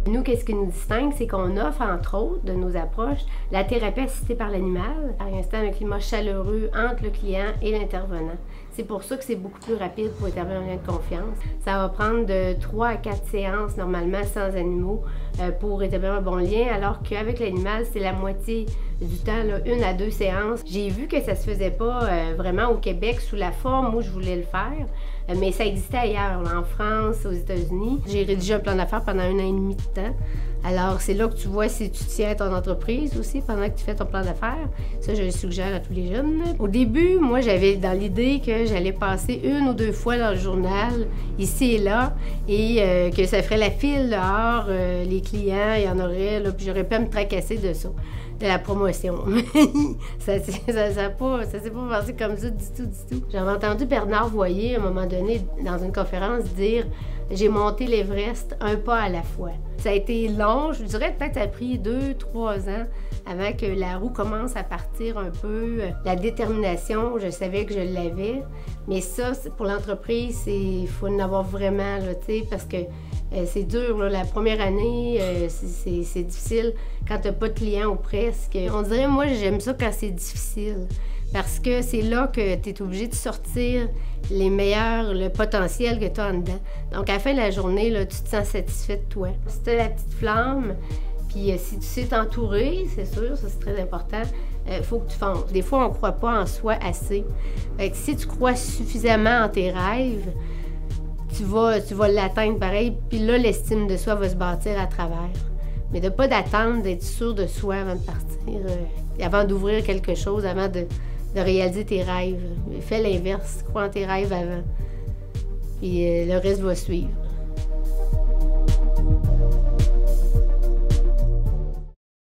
Nous, qu'est-ce qui nous distingue, c'est qu'on offre, entre autres, de nos approches, la thérapie assistée par l'animal, à installer un climat chaleureux entre le client et l'intervenant. C'est pour ça que c'est beaucoup plus rapide pour établir un lien de confiance. Ça va prendre de 3 à 4 séances, normalement, sans animaux, pour établir un bon lien, alors qu'avec l'animal, c'est la moitié du temps, là, 1 à 2 séances. J'ai vu que ça se faisait pas vraiment au Québec sous la forme où je voulais le faire, mais ça existait ailleurs, là, en France, aux États-Unis. J'ai rédigé un plan d'affaires pendant 1 an et demi de temps. Alors, c'est là que tu vois si tu tiens ton entreprise aussi pendant que tu fais ton plan d'affaires. Ça, je le suggère à tous les jeunes. Au début, moi, j'avais dans l'idée que j'allais passer 1 ou 2 fois dans le journal, ici et là, et que ça ferait la file dehors, les clients, il y en aurait, là, puis j'aurais pas à me tracasser de ça, de la promotion. ça s'est pas passé comme ça du tout. J'avais entendu Bernard Voyer, à un moment donné, dans une conférence, dire « J'ai monté l'Everest un pas à la fois ». Ça a été long, je dirais peut-être ça a pris 2-3 ans avant que la roue commence à partir un peu. La détermination, je savais que je l'avais, mais ça, pour l'entreprise, il faut en avoir vraiment, là, parce que c'est dur, là, la première année, c'est difficile quand tu n'as pas de clients ou presque. On dirait, moi, j'aime ça quand c'est difficile, parce que c'est là que tu es obligé de sortir le potentiel que tu as en dedans. Donc, à la fin de la journée, là, tu te sens satisfait de toi. Si tu as la petite flamme, puis si tu sais t'entourer, c'est sûr, ça c'est très important, il faut que tu fonces. Des fois, on ne croit pas en soi assez. Fait que si tu crois suffisamment en tes rêves, tu vas l'atteindre pareil, puis là, l'estime de soi va se bâtir à travers. Mais de pas d'attendre d'être sûr de soi avant de partir, avant d'ouvrir quelque chose, avant de réaliser tes rêves. Fais l'inverse, crois en tes rêves avant. Puis le reste va suivre.